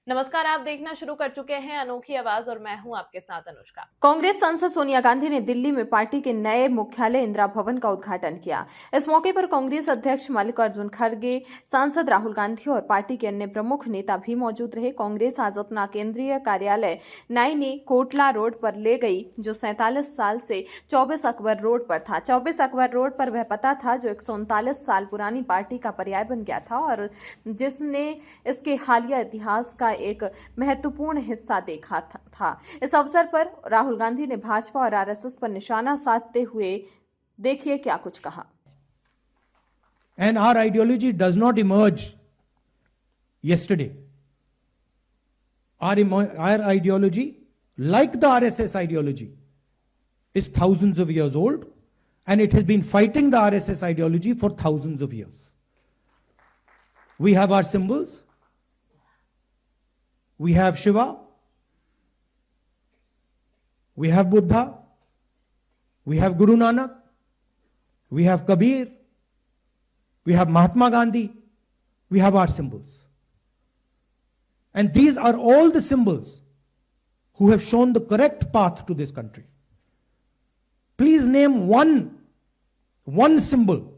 नमस्कार, आप देखना शुरू कर चुके हैं अनोखी आवाज और मैं हूं आपके साथ अनुष्का। कांग्रेस सांसद सोनिया गांधी ने दिल्ली में पार्टी के नए मुख्यालय इंदिरा भवन का उद्घाटन किया। इस मौके पर कांग्रेस अध्यक्ष मल्लिकार्जुन खड़गे, सांसद राहुल गांधी और पार्टी के अन्य प्रमुख नेता भी मौजूद रहे। कांग्रेस आज अपना केंद्रीय कार्यालय नई कोटला रोड पर ले गई, जो 47 साल से 24 अकबर रोड पर था। 24 अकबर रोड पर वह पता था जो 139 साल पुरानी पार्टी का पर्याय बन गया था और जिसने इसके हालिया इतिहास का एक महत्वपूर्ण हिस्सा देखा था। इस अवसर पर राहुल गांधी ने भाजपा और आरएसएस पर निशाना साधते हुए देखिए क्या कुछ कहा। And our ideology does not emerge yesterday. Our ideology, like the RSS ideology, is thousands of years old, and it has been fighting the RSS ideology for thousands of years. We have our symbols. We have Shiva. We have Buddha, we have Guru Nanak, we have Kabir, we have Mahatma Gandhi, we have our symbols. And these are all the symbols who have shown the correct path to this country. Please name one symbol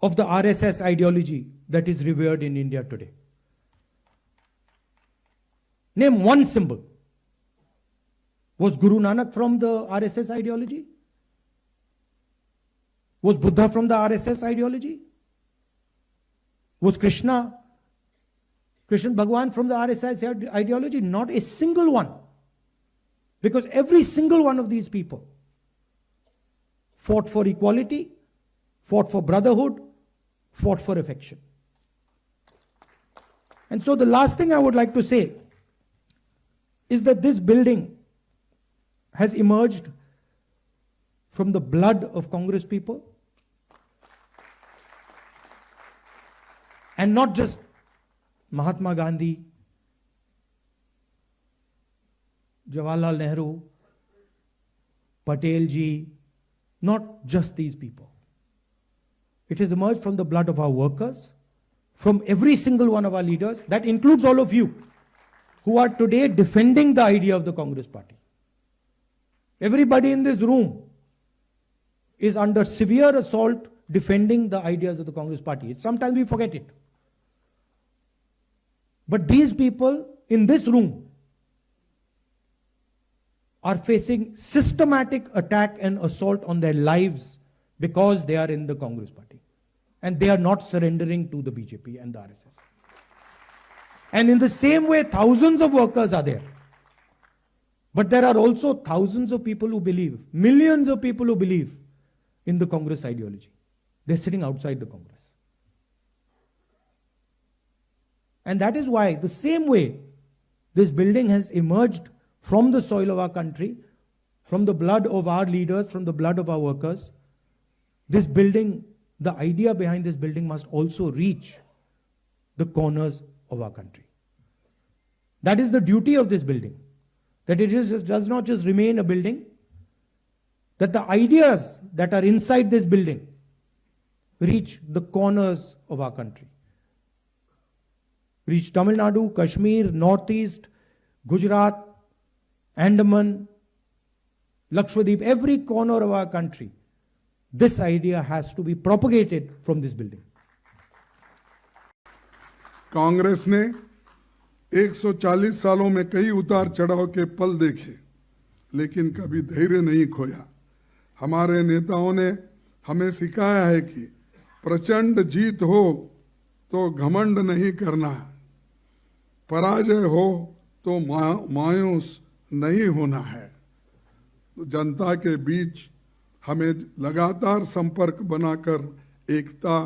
of the RSS ideology that is revered in India today. Name one symbol. Was Guru Nanak from the RSS ideology? Was Buddha from the RSS ideology? Was Krishna Bhagwan from the RSS ideology? Not a single one. Because every single one of these people fought for equality, fought for brotherhood, fought for affection. And so the last thing I would like to say is that this building has emerged from the blood of Congress people, and not just Mahatma Gandhi, Jawaharlal Nehru, Patel ji, not just these people. It has emerged from the blood of our workers, from every single one of our leaders. That includes all of you who are today defending the idea of the Congress party. Everybody in this room is under severe assault defending the ideas of the Congress party. Sometimes we forget it. But these people in this room are facing systematic attack and assault on their lives because they are in the Congress party. And they are not surrendering to the BJP and the RSS. And in the same way, thousands of workers are there. But there are also thousands of people who believe, millions of people who believe in the Congress ideology. They're sitting outside the Congress. And that is why, the same way, this building has emerged from the soil of our country, from the blood of our leaders, from the blood of our workers. This building, the idea behind this building must also reach the corners of our country. That is the duty of this building. That it does not just remain a building, that the ideas that are inside this building reach the corners of our country. Reach Tamil Nadu, Kashmir, Northeast, Gujarat, Andaman, Lakshadweep, every corner of our country. This idea has to be propagated from this building. Congress ने 140 सालों में कई उतार चढ़ाव के पल देखे, लेकिन कभी धैर्य नहीं खोया। हमारे नेताओं ने हमें सिखाया है कि प्रचंड जीत हो तो घमंड नहीं करना, पराजय हो तो मायूस नहीं होना है। तो जनता के बीच हमें लगातार संपर्क बनाकर एकता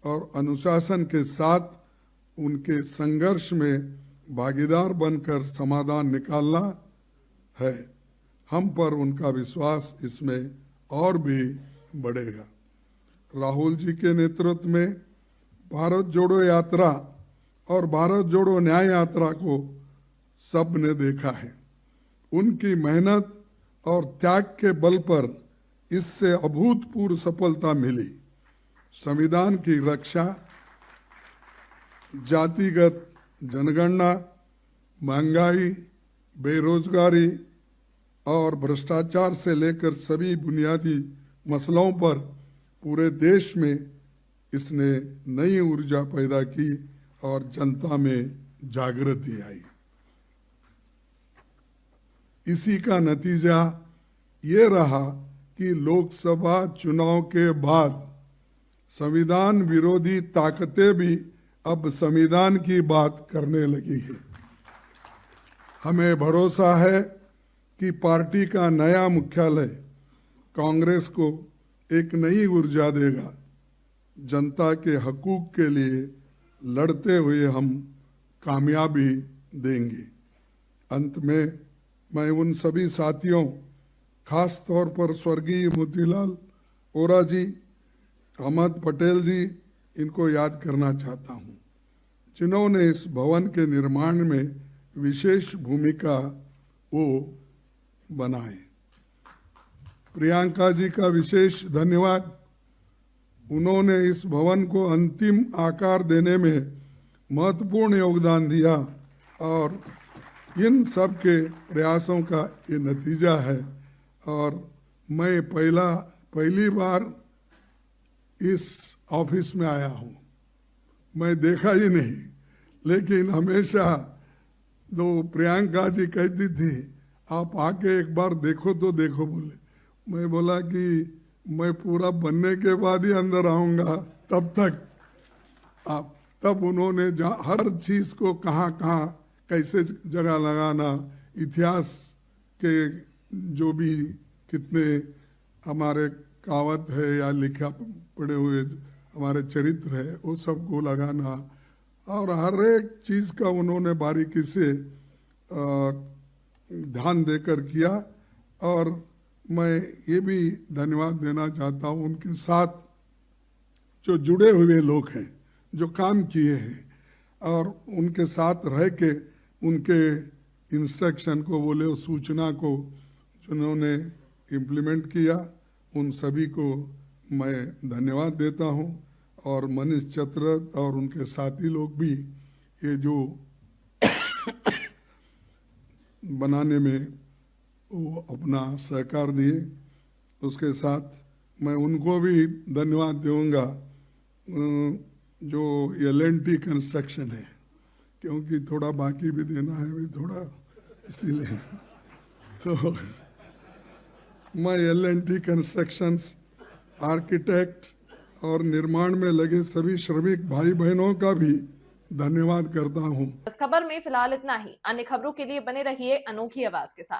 और अनुशासन के साथ उनके संघर्ष में भागीदार बनकर समाधान निकालना है। हम पर उनका विश्वास इसमें और भी बढ़ेगा। राहुल जी के नेतृत्व में भारत जोड़ो यात्रा और भारत जोड़ो न्याय यात्रा को सबने देखा है। उनकी मेहनत और त्याग के बल पर इससे अभूतपूर्व सफलता मिली। संविधान की रक्षा जातिगत जनगणना, महंगाई, बेरोजगारी और भ्रष्टाचार से लेकर सभी बुनियादी मसलों पर पूरे देश में इसने नई ऊर्जा पैदा की और जनता में जागृति आई। इसी का नतीजा ये रहा कि लोकसभा चुनाव के बाद संविधान विरोधी ताकतें भी अब संविधान की बात करने लगी है। हमें भरोसा है कि पार्टी का नया मुख्यालय कांग्रेस को एक नई ऊर्जा देगा। जनता के हकूक के लिए लड़ते हुए हम कामयाबी देंगे। अंत में मैं उन सभी साथियों, खास तौर पर स्वर्गीय मोतीलाल वोरा जी, अहमद पटेल जी, इनको याद करना चाहता हूँ, जिन्होंने इस भवन के निर्माण में विशेष भूमिका वो बनाए। प्रियंका जी का विशेष धन्यवाद। उन्होंने इस भवन को अंतिम आकार देने में महत्वपूर्ण योगदान दिया और इन सब के प्रयासों का ये नतीजा है। और मैं पहली बार इस ऑफिस में आया हूँ, मैं देखा ही नहीं, लेकिन हमेशा तो प्रियंका जी कहती थी आप आके एक बार देखो तो देखो, बोले। मैं बोला कि मैं पूरा बनने के बाद ही अंदर आऊँगा, तब तक आप। तब उन्होंने हर चीज़ को कहाँ कहाँ कैसे जगह लगाना, इतिहास के जो भी कितने हमारे कहावत है या लिखा पड़े हुए हमारे चरित्र है, वो सबको लगाना और हर एक चीज़ का उन्होंने बारीकी से ध्यान देकर किया। और मैं ये भी धन्यवाद देना चाहता हूँ उनके साथ जो जुड़े हुए लोग हैं, जो काम किए हैं और उनके साथ रह के उनके इंस्ट्रक्शन को बोले, उस सूचना को जिन्होंने इम्प्लीमेंट किया, उन सभी को मैं धन्यवाद देता हूँ। और मनीष चतरथ और उनके साथी लोग भी ये जो बनाने में वो अपना सहकार दिए, उसके साथ मैं उनको भी धन्यवाद दूंगा जो L&T कंस्ट्रक्शन है, क्योंकि थोड़ा बाकी भी देना है भी थोड़ा, इसीलिए तो मैं L&T कंस्ट्रक्शंस, आर्किटेक्ट और निर्माण में लगे सभी श्रमिक भाई बहनों का भी धन्यवाद करता हूँ। इस खबर में फिलहाल इतना ही। अन्य खबरों के लिए बने रहिए अनोखी आवाज के साथ।